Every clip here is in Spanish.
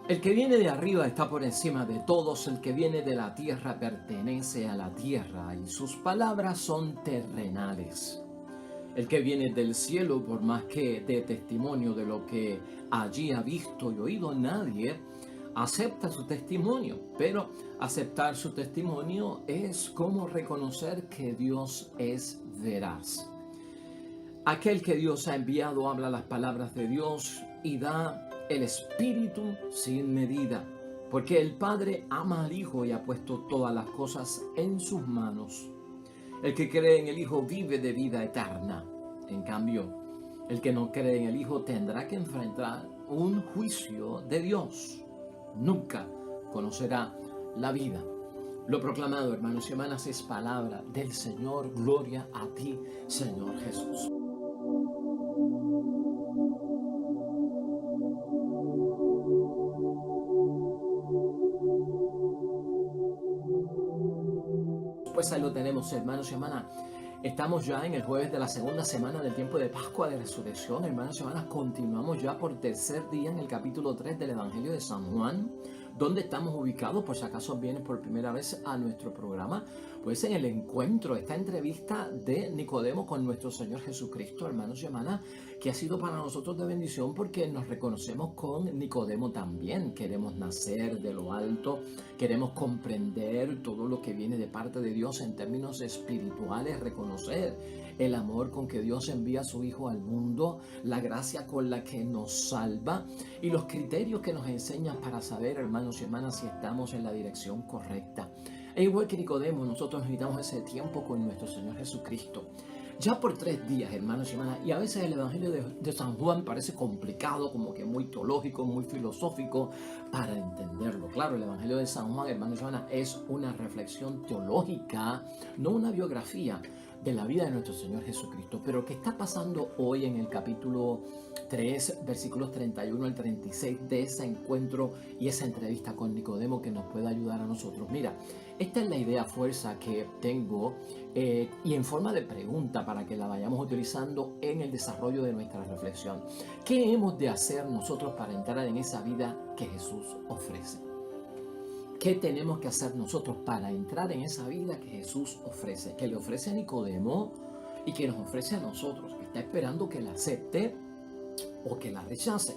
El que viene de arriba está por encima de todos, el que viene de la tierra pertenece a la tierra y sus palabras son terrenales. El que viene del cielo, por más que dé testimonio de lo que allí ha visto y oído, nadie acepta su testimonio. Pero aceptar su testimonio es como reconocer que Dios es veraz. Aquel que Dios ha enviado habla las palabras de Dios y da el Espíritu sin medida, porque el Padre ama al Hijo y ha puesto todas las cosas en sus manos. El que cree en el Hijo vive de vida eterna. En cambio, el que no cree en el Hijo tendrá que enfrentar un juicio de Dios. Nunca conocerá la vida. Lo proclamado, hermanos y hermanas, es palabra del Señor. Gloria a ti, Señor Jesús. Pues ahí lo tenemos, hermanos y hermanas. Estamos ya en el jueves de la segunda semana del tiempo de Pascua de Resurrección. Hermanos y hermanas, continuamos ya por tercer día en el capítulo 3 del Evangelio de San Juan. ¿Dónde estamos ubicados? Por si acaso vienes por primera vez a nuestro programa, pues en el encuentro, esta entrevista de Nicodemo con nuestro Señor Jesucristo, hermanos y hermanas, que ha sido para nosotros de bendición porque nos reconocemos con Nicodemo también. Queremos nacer de lo alto, queremos comprender todo lo que viene de parte de Dios en términos espirituales, reconocer el amor con que Dios envía a su Hijo al mundo, la gracia con la que nos salva y los criterios que nos enseña para saber, hermanos y hermanas, si estamos en la dirección correcta. E igual que Nicodemo, nosotros necesitamos ese tiempo con nuestro Señor Jesucristo. Ya por 3 días, hermanos y hermanas, y a veces el Evangelio de San Juan parece complicado, como que muy teológico, muy filosófico para entenderlo. Claro, el Evangelio de San Juan, hermanos y hermanas, es una reflexión teológica, no una biografía de la vida de nuestro Señor Jesucristo. Pero ¿qué está pasando hoy en el capítulo 3, versículos 31 al 36 de ese encuentro y esa entrevista con Nicodemo que nos puede ayudar a nosotros? Mira, esta es la idea fuerza que tengo y en forma de pregunta para que la vayamos utilizando en el desarrollo de nuestra reflexión. ¿Qué hemos de hacer nosotros para entrar en esa vida que Jesús ofrece? ¿Qué tenemos que hacer nosotros para entrar en esa vida que Jesús ofrece? Que le ofrece a Nicodemo y que nos ofrece a nosotros, que está esperando que la acepte o que la rechace.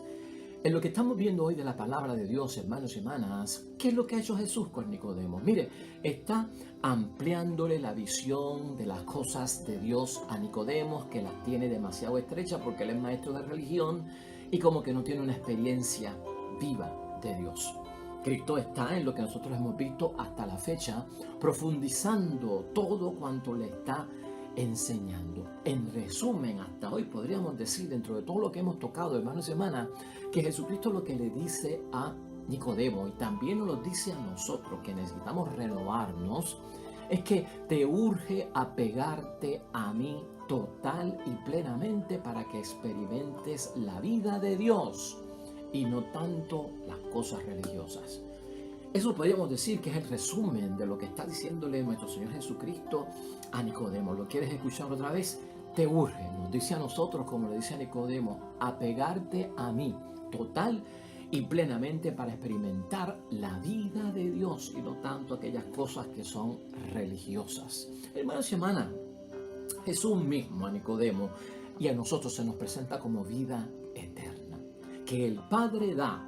En lo que estamos viendo hoy de la palabra de Dios, hermanos y hermanas, ¿qué es lo que ha hecho Jesús con Nicodemo? Mire, está ampliándole la visión de las cosas de Dios a Nicodemo, que las tiene demasiado estrechas porque él es maestro de religión y como que no tiene una experiencia viva de Dios. Cristo está en lo que nosotros hemos visto hasta la fecha, profundizando todo cuanto le está enseñando. En resumen, hasta hoy podríamos decir, dentro de todo lo que hemos tocado, hermanos y hermanas, que Jesucristo lo que le dice a Nicodemo y también nos lo dice a nosotros, que necesitamos renovarnos, es que te urge apegarte a mí total y plenamente para que experimentes la vida de Dios y no tanto las cosas religiosas. Eso podríamos decir que es el resumen de lo que está diciéndole nuestro Señor Jesucristo a Nicodemo. ¿Lo quieres escuchar otra vez? Te urge, nos dice a nosotros, como le dice a Nicodemo, apegarte a mí total y plenamente para experimentar la vida de Dios y no tanto aquellas cosas que son religiosas. Hermanos y hermanas, Jesús mismo a Nicodemo y a nosotros se nos presenta como vida eterna, que el Padre da,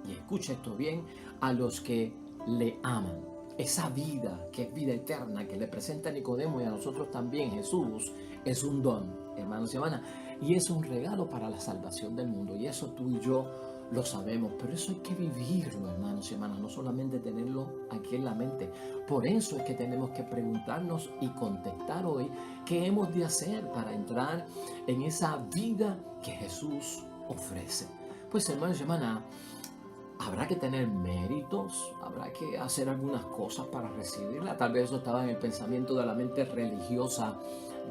y escucha esto bien, a los que le aman. Esa vida que es vida eterna que le presenta a Nicodemo y a nosotros también Jesús es un don, hermanos y hermanas, y es un regalo para la salvación del mundo. Y eso tú y yo lo sabemos, pero eso hay que vivirlo, hermanos y hermanas, no solamente tenerlo aquí en la mente. Por eso es que tenemos que preguntarnos y contestar hoy qué hemos de hacer para entrar en esa vida que Jesús ofrece. Pues, hermanos y hermanas, habrá que tener méritos, habrá que hacer algunas cosas para recibirla. Tal vez eso estaba en el pensamiento de la mente religiosa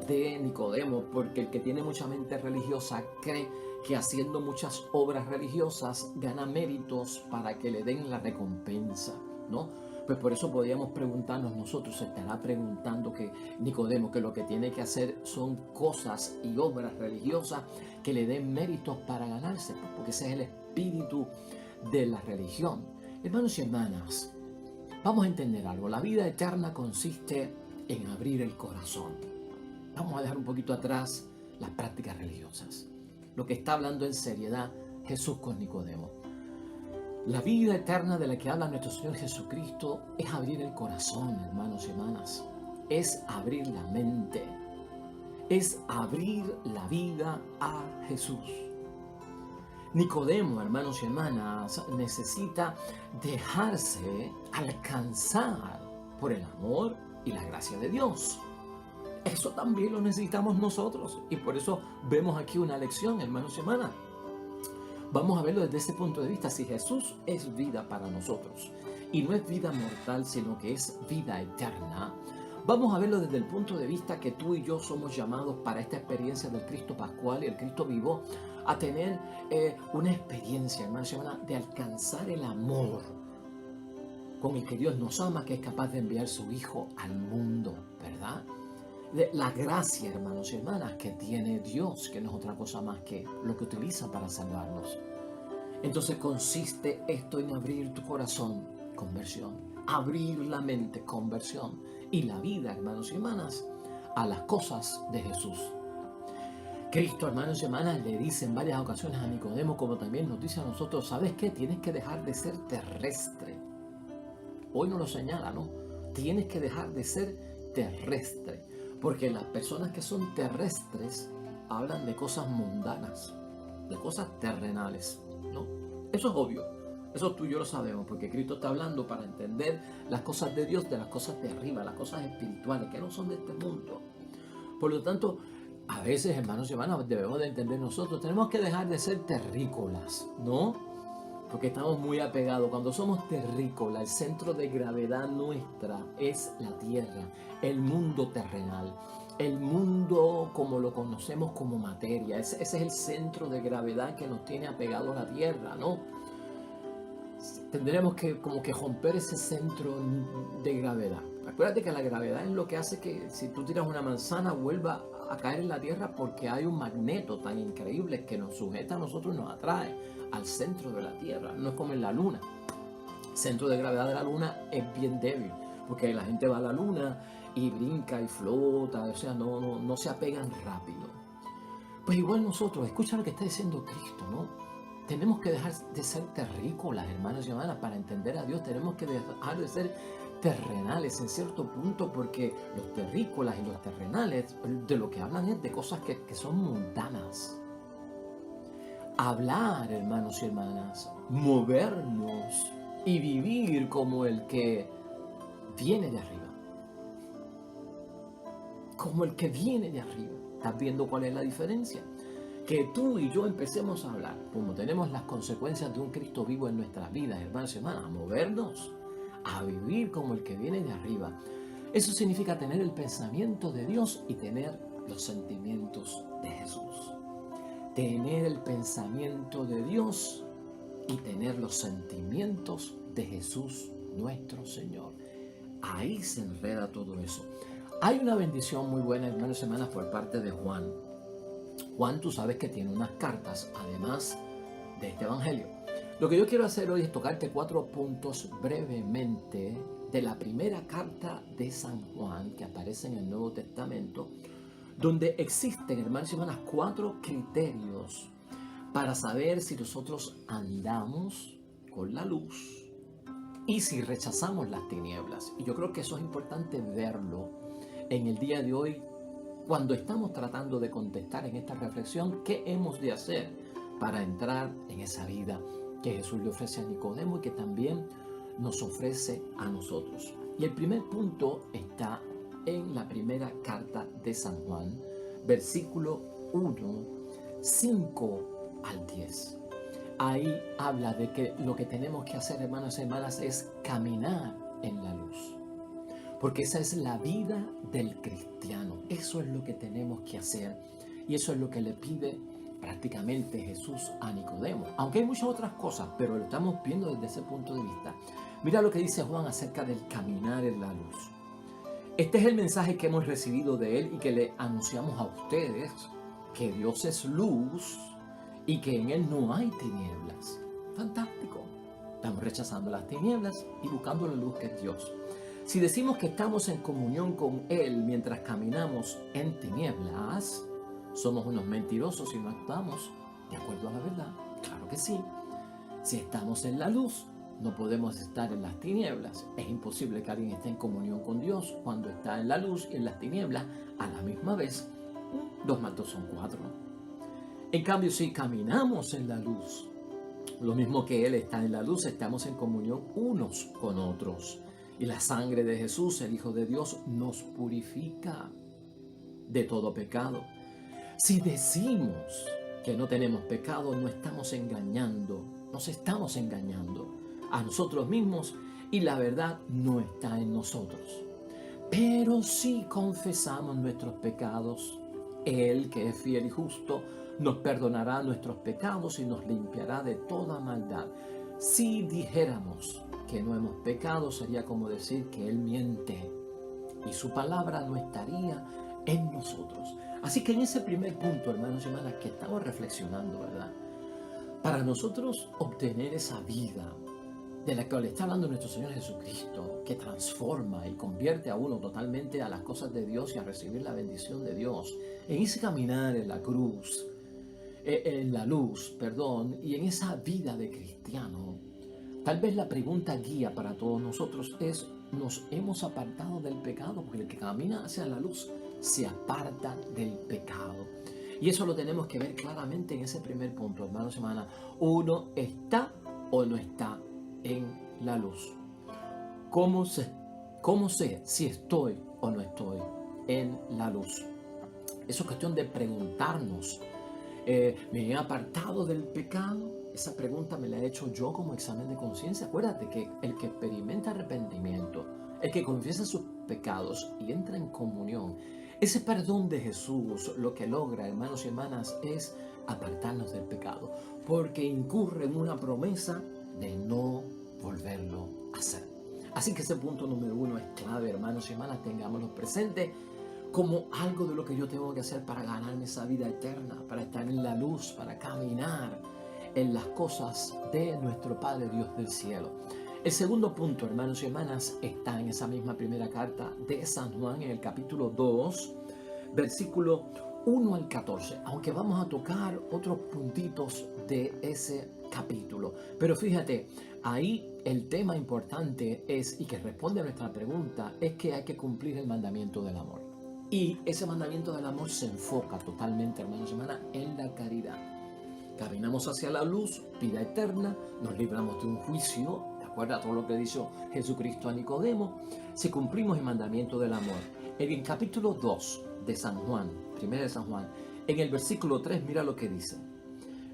de Nicodemo, porque el que tiene mucha mente religiosa cree que haciendo muchas obras religiosas gana méritos para que le den la recompensa, ¿no? Pues por eso podríamos preguntarnos nosotros, se estará preguntando que Nicodemo, que lo que tiene que hacer son cosas y obras religiosas que le den méritos para ganarse, porque ese es el espíritu de la religión. Hermanos y hermanas, vamos a entender algo. La vida eterna consiste en abrir el corazón. Vamos a dejar un poquito atrás las prácticas religiosas. Lo que está hablando en seriedad Jesús con Nicodemo. La vida eterna de la que habla nuestro Señor Jesucristo es abrir el corazón, hermanos y hermanas. Es abrir la mente. Es abrir la vida a Jesús. Nicodemo, hermanos y hermanas, necesita dejarse alcanzar por el amor y la gracia de Dios. Eso también lo necesitamos nosotros. Y por eso vemos aquí una lección, hermanos y hermanas. Vamos a verlo desde ese punto de vista. Si Jesús es vida para nosotros y no es vida mortal, sino que es vida eterna, vamos a verlo desde el punto de vista que tú y yo somos llamados para esta experiencia del Cristo Pascual y el Cristo vivo a tener una experiencia, hermanos y hermanas, de alcanzar el amor con el que Dios nos ama, que es capaz de enviar su Hijo al mundo, ¿verdad? De la gracia, hermanos y hermanas, que tiene Dios, que no es otra cosa más que lo que utiliza para salvarnos. Entonces consiste esto en abrir tu corazón, conversión, abrir la mente, conversión, y la vida, hermanos y hermanas, a las cosas de Jesús. Cristo, hermanos y hermanas, le dice en varias ocasiones a Nicodemo, como también nos dice a nosotros, ¿sabes qué? Tienes que dejar de ser terrestre. Hoy nos lo señala, ¿no? Tienes que dejar de ser terrestre. Porque las personas que son terrestres hablan de cosas mundanas, de cosas terrenales, ¿no? Eso es obvio. Eso tú y yo lo sabemos, porque Cristo está hablando para entender las cosas de Dios, de las cosas de arriba, las cosas espirituales, que no son de este mundo. Por lo tanto, a veces, hermanos y hermanas, debemos de entender nosotros, tenemos que dejar de ser terrícolas, ¿no? Porque estamos muy apegados. Cuando somos terrícolas, el centro de gravedad nuestra es la tierra, el mundo terrenal, el mundo como lo conocemos como materia. Ese es el centro de gravedad que nos tiene apegados a la tierra, ¿no? Tendremos que como que romper ese centro de gravedad. Acuérdate que la gravedad es lo que hace que si tú tiras una manzana vuelva a caer en la tierra, porque hay un magneto tan increíble que nos sujeta a nosotros y nos atrae al centro de la tierra. No es como en la luna. El centro de gravedad de la luna es bien débil, porque la gente va a la luna y brinca y flota, o sea, no se apegan rápido. Pues igual nosotros, escucha lo que está diciendo Cristo, ¿no? Tenemos que dejar de ser terrícolas, hermanos y hermanas, para entender a Dios. Tenemos que dejar de ser terrenales en cierto punto, porque los terrícolas y los terrenales de lo que hablan es de cosas que son mundanas. Hablar, hermanos y hermanas, movernos y vivir como el que viene de arriba. Como el que viene de arriba. ¿Estás viendo cuál es la diferencia? Que tú y yo empecemos a hablar, como tenemos las consecuencias de un Cristo vivo en nuestras vidas, hermanos y hermanas, a movernos, a vivir como el que viene de arriba. Eso significa tener el pensamiento de Dios y tener los sentimientos de Jesús. Tener el pensamiento de Dios y tener los sentimientos de Jesús nuestro Señor. Ahí se enreda todo eso. Hay una bendición muy buena, hermanos y hermanas, por parte de Juan. Juan, tú sabes que tiene unas cartas, además de este evangelio. Lo que yo quiero hacer hoy es tocarte 4 puntos brevemente de la primera carta de San Juan que aparece en el Nuevo Testamento, donde existen, hermanos y hermanas, 4 criterios para saber si nosotros andamos con la luz y si rechazamos las tinieblas. Y yo creo que eso es importante verlo en el día de hoy, cuando estamos tratando de contestar en esta reflexión qué hemos de hacer para entrar en esa vida que Jesús le ofrece a Nicodemo y que también nos ofrece a nosotros. Y el primer punto está en la primera carta de San Juan, versículo 1, 5 al 10. Ahí habla de que lo que tenemos que hacer, hermanos y hermanas, es caminar en la luz. Porque esa es la vida del cristiano. Eso es lo que tenemos que hacer. Y eso es lo que le pide prácticamente Jesús a Nicodemo. Aunque hay muchas otras cosas, pero lo estamos viendo desde ese punto de vista. Mira lo que dice Juan acerca del caminar en la luz. Este es el mensaje que hemos recibido de él y que le anunciamos a ustedes, que Dios es luz y que en él no hay tinieblas. Fantástico. Estamos rechazando las tinieblas y buscando la luz que es Dios. Si decimos que estamos en comunión con Él mientras caminamos en tinieblas, somos unos mentirosos y no actuamos de acuerdo a la verdad. Claro que sí. Si estamos en la luz, no podemos estar en las tinieblas. Es imposible que alguien esté en comunión con Dios cuando está en la luz y en las tinieblas a la misma vez. 2 más 2 son 4. En cambio, si caminamos en la luz, lo mismo que Él está en la luz, estamos en comunión unos con otros. Y la sangre de Jesús, el Hijo de Dios, nos purifica de todo pecado. Si decimos que no tenemos pecado, no estamos engañando, nos estamos engañando a nosotros mismos y la verdad no está en nosotros. Pero si confesamos nuestros pecados, Él, que es fiel y justo, nos perdonará nuestros pecados y nos limpiará de toda maldad. Si dijéramos que no hemos pecado, sería como decir que Él miente y su palabra no estaría en nosotros. Así que en ese primer punto, hermanos y hermanas, que estamos reflexionando, ¿verdad? Para nosotros obtener esa vida de la que le está hablando nuestro Señor Jesucristo, que transforma y convierte a uno totalmente a las cosas de Dios y a recibir la bendición de Dios, en ese caminar en la cruz, en la luz, perdón, y en esa vida de cristiano, tal vez la pregunta guía para todos nosotros es: ¿nos hemos apartado del pecado? Porque el que camina hacia la luz se aparta del pecado. Y eso lo tenemos que ver claramente en ese primer punto, hermanos y hermanas. Uno está o no está en la luz. ¿Cómo sé si estoy o no estoy en la luz? Eso es cuestión de preguntarnos. ¿Me he apartado del pecado? Esa pregunta me la he hecho yo como examen de conciencia. Acuérdate que el que experimenta arrepentimiento, el que confiesa sus pecados y entra en comunión, ese perdón de Jesús lo que logra, hermanos y hermanas, es apartarnos del pecado, porque incurre en una promesa de no volverlo a hacer. Así que ese punto número 1 es clave, hermanos y hermanas, tengámoslo presente como algo de lo que yo tengo que hacer para ganarme esa vida eterna, para estar en la luz, para caminar en las cosas de nuestro Padre Dios del cielo. El segundo punto, hermanos y hermanas, está en esa misma primera carta de San Juan, en el capítulo 2, versículo 1 al 14, aunque vamos a tocar otros puntitos de ese capítulo. Pero fíjate, ahí el tema importante es, y que responde a nuestra pregunta, es que hay que cumplir el mandamiento del amor. Y ese mandamiento del amor se enfoca totalmente, hermanos y hermanas, en la caridad. Caminamos hacia la luz, vida eterna, nos libramos de un juicio, de acuerdo a todo lo que dijo Jesucristo a Nicodemo, si cumplimos el mandamiento del amor. En el capítulo 2 de San Juan, primera de San Juan, en el versículo 3, mira lo que dice: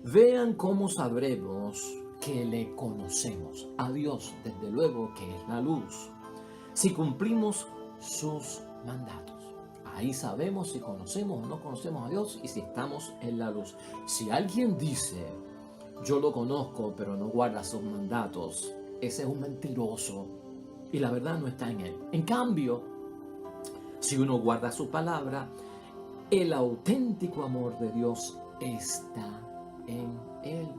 vean cómo sabremos que le conocemos a Dios, desde luego que es la luz, si cumplimos sus mandatos. Ahí sabemos si conocemos o no conocemos a Dios y si estamos en la luz. Si alguien dice, yo lo conozco, pero no guarda sus mandatos, ese es un mentiroso y la verdad no está en él. En cambio, si uno guarda su palabra, el auténtico amor de Dios está en él.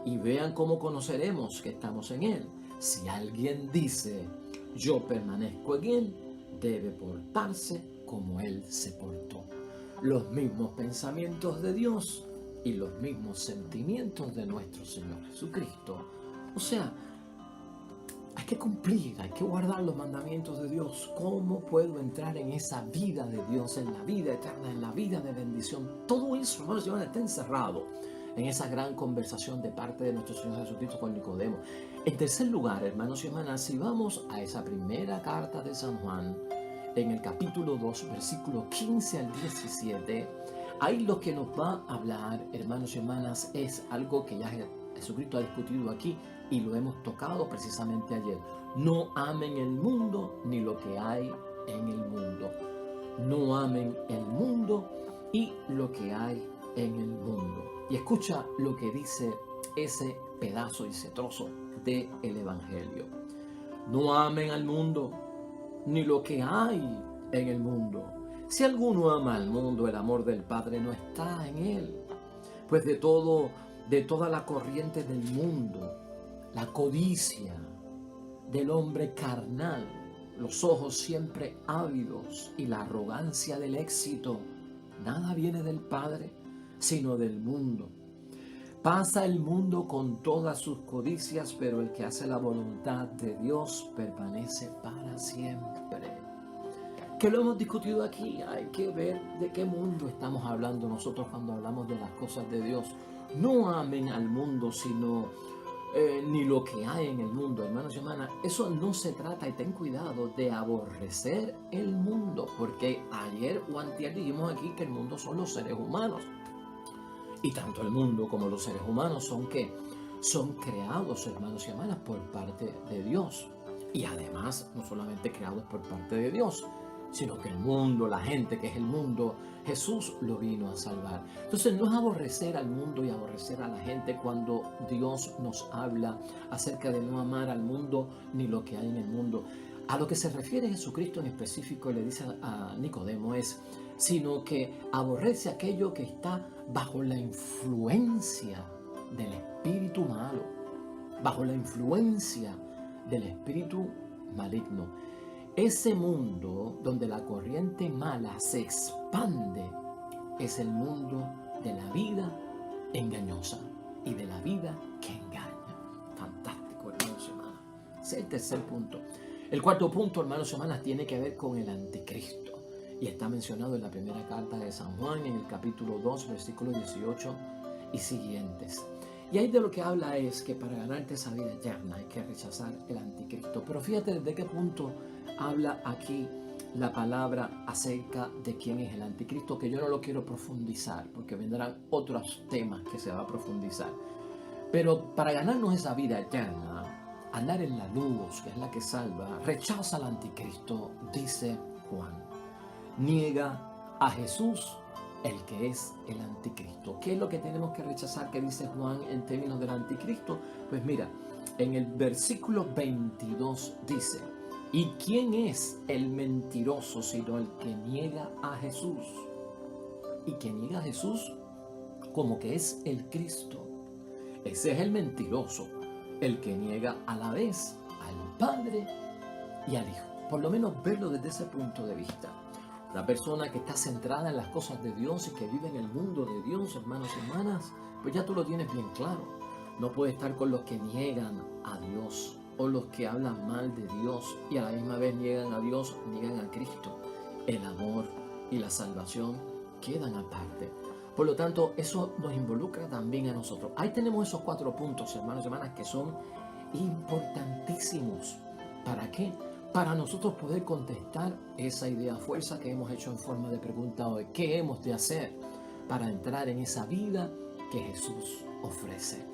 Y vean cómo conoceremos que estamos en él. Si alguien dice, yo permanezco en él, debe portarse como Él se portó. Los mismos pensamientos de Dios y los mismos sentimientos de nuestro Señor Jesucristo. O sea, hay que cumplir, hay que guardar los mandamientos de Dios. ¿Cómo puedo entrar en esa vida de Dios, en la vida eterna, en la vida de bendición? Todo eso, hermanos y hermanas, está encerrado en esa gran conversación de parte de nuestro Señor Jesucristo con Nicodemo. En tercer lugar, hermanos y hermanas, si vamos a esa primera carta de San Juan, en el capítulo 2, versículo 15 al 17, ahí lo que nos va a hablar, hermanos y hermanas, es algo que ya Jesucristo ha discutido aquí y lo hemos tocado precisamente ayer. No amen el mundo ni lo que hay en el mundo. No amen el mundo y lo que hay en el mundo. Y escucha lo que dice ese pedazo y ese trozo del Evangelio. No amen al mundo ni lo que hay en el mundo. Si alguno ama al mundo, el amor del Padre no está en él. Pues de todo de toda la corriente del mundo, la codicia del hombre carnal, los ojos siempre ávidos y la arrogancia del éxito. Nada viene del Padre, sino del mundo. Pasa el mundo con todas sus codicias, pero el que hace la voluntad de Dios permanece para siempre. Que lo hemos discutido aquí, hay que ver de qué mundo estamos hablando nosotros cuando hablamos de las cosas de Dios. No amen al mundo, sino ni lo que hay en el mundo, hermanos y hermanas. Eso no se trata, y ten cuidado, de aborrecer el mundo, porque ayer o antier dijimos aquí que el mundo son los seres humanos. Y tanto el mundo como los seres humanos son ¿qué? Son creados, hermanos y hermanas, por parte de Dios. Y además, no solamente creados por parte de Dios, sino que el mundo, la gente que es el mundo, Jesús lo vino a salvar. Entonces no es aborrecer al mundo y aborrecer a la gente cuando Dios nos habla acerca de no amar al mundo ni lo que hay en el mundo. A lo que se refiere Jesucristo en específico, le dice a Nicodemo, es sino que aborrece aquello que está bajo la influencia del espíritu malo, bajo la influencia del espíritu maligno. Ese mundo donde la corriente mala se expande es el mundo de la vida engañosa y de la vida que engaña. Fantástico, hermanos y hermanas. Ese es el tercer punto. El cuarto punto, hermanos y hermanas, tiene que ver con el anticristo. Y está mencionado en la primera carta de San Juan, en el capítulo 2, versículos 18 y siguientes. Y ahí de lo que habla es que para ganarte esa vida eterna hay que rechazar el anticristo. Pero fíjate desde qué punto habla aquí la palabra acerca de quién es el anticristo, que yo no lo quiero profundizar, porque vendrán otros temas que se va a profundizar. Pero para ganarnos esa vida eterna, andar en la luz, que es la que salva, rechaza al anticristo, dice Juan. Niega a Jesús, el que es el anticristo. ¿Qué es lo que tenemos que rechazar que dice Juan en términos del anticristo? Pues mira, en el versículo 22 dice: ¿y quién es el mentiroso sino el que niega a Jesús? Y que niega a Jesús como que es el Cristo. Ese es el mentiroso, el que niega a la vez al Padre y al Hijo. Por lo menos verlo desde ese punto de vista. Una persona que está centrada en las cosas de Dios y que vive en el mundo de Dios, hermanos y hermanas, pues ya tú lo tienes bien claro. No puede estar con los que niegan a Dios o los que hablan mal de Dios y a la misma vez niegan a Dios, niegan a Cristo. El amor y la salvación quedan aparte. Por lo tanto, eso nos involucra también a nosotros. Ahí tenemos esos 4 puntos, hermanos y hermanas, que son importantísimos. ¿Para qué? Para nosotros poder contestar esa idea fuerza que hemos hecho en forma de pregunta hoy. ¿Qué hemos de hacer para entrar en esa vida que Jesús ofrece?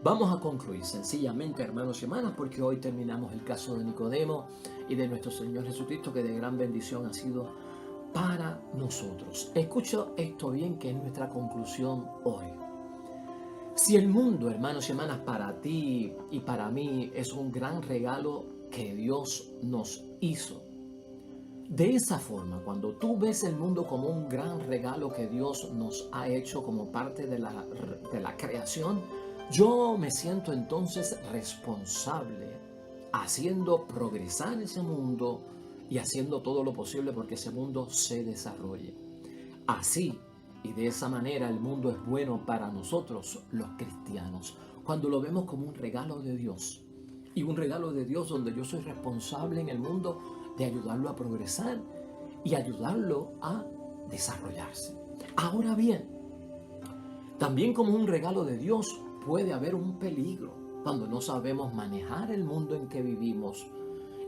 Vamos a concluir sencillamente, hermanos y hermanas, porque hoy terminamos el caso de Nicodemo y de nuestro Señor Jesucristo, que de gran bendición ha sido para nosotros. Escucha esto bien, que es nuestra conclusión hoy. Si el mundo, hermanos y hermanas, para ti y para mí es un gran regalo que Dios nos hizo, de esa forma, cuando tú ves el mundo como un gran regalo que Dios nos ha hecho como parte de la creación, yo me siento entonces responsable, haciendo progresar ese mundo y haciendo todo lo posible porque ese mundo se desarrolle. Así y de esa manera el mundo es bueno para nosotros los cristianos, cuando lo vemos como un regalo de Dios. Y un regalo de Dios donde yo soy responsable en el mundo de ayudarlo a progresar y ayudarlo a desarrollarse. Ahora bien, también como un regalo de Dios puede haber un peligro cuando no sabemos manejar el mundo en que vivimos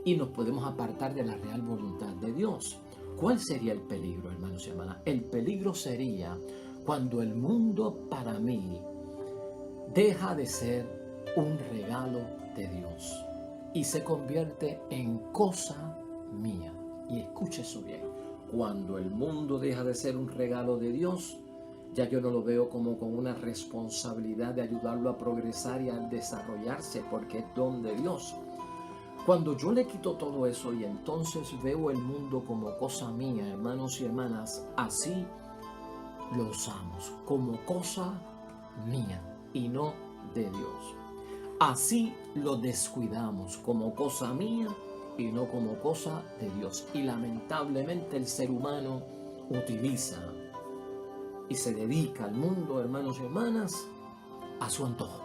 y nos podemos apartar de la real voluntad de Dios. ¿Cuál sería el peligro, hermanos y hermanas? El peligro sería cuando el mundo para mí deja de ser un regalo de Dios y se convierte en cosa mía. Y escuche eso bien. Cuando el mundo deja de ser un regalo de Dios, ya yo no lo veo como con una responsabilidad de ayudarlo a progresar y a desarrollarse, porque es don de Dios. Cuando yo le quito todo eso y entonces veo el mundo como cosa mía, hermanos y hermanas, así lo usamos, como cosa mía. y no de Dios. Así lo descuidamos como cosa mía y no como cosa de Dios. Y lamentablemente el ser humano utiliza y se dedica al mundo, hermanos y hermanas, a su antojo,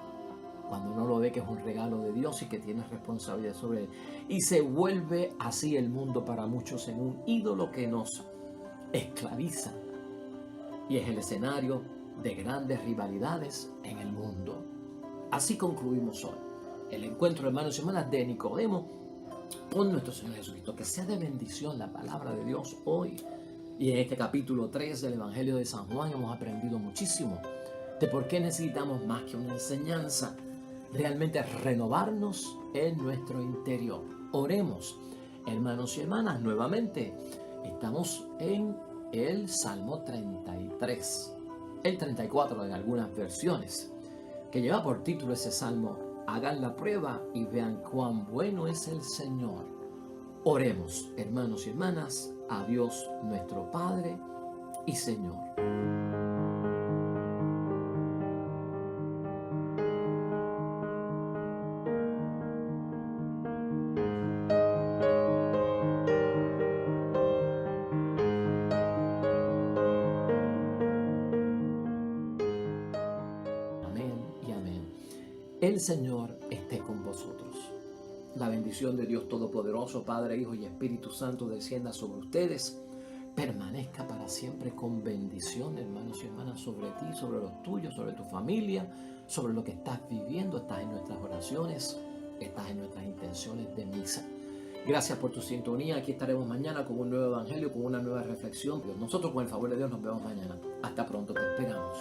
cuando no lo ve que es un regalo de Dios y que tiene responsabilidad sobre él. Y se vuelve así el mundo para muchos en un ídolo que nos esclaviza. Y es el escenario de grandes rivalidades en el mundo. Así concluimos hoy el encuentro, hermanos y hermanas, de Nicodemo con nuestro Señor Jesucristo. Que sea de bendición la palabra de Dios hoy. Y en este capítulo 3 del Evangelio de San Juan hemos aprendido muchísimo de por qué necesitamos más que una enseñanza, realmente renovarnos en nuestro interior. Oremos, hermanos y hermanas, nuevamente. Estamos en el Salmo 33, el 34 en algunas versiones, que lleva por título ese salmo: hagan la prueba y vean cuán bueno es el Señor. Oremos, hermanos y hermanas, a Dios nuestro Padre y Señor. Amén y amén. El Señor esté con vosotros. La bendición de Dios Todopoderoso, Padre, Hijo y Espíritu Santo, descienda sobre ustedes, permanezca para siempre con bendición, hermanos y hermanas, sobre ti, sobre los tuyos, sobre tu familia, sobre lo que estás viviendo. Estás en nuestras oraciones, estás en nuestras intenciones de misa. Gracias por tu sintonía. Aquí estaremos mañana con un nuevo evangelio, con una nueva reflexión. Nosotros, con el favor de Dios, nos vemos mañana. Hasta pronto, te esperamos.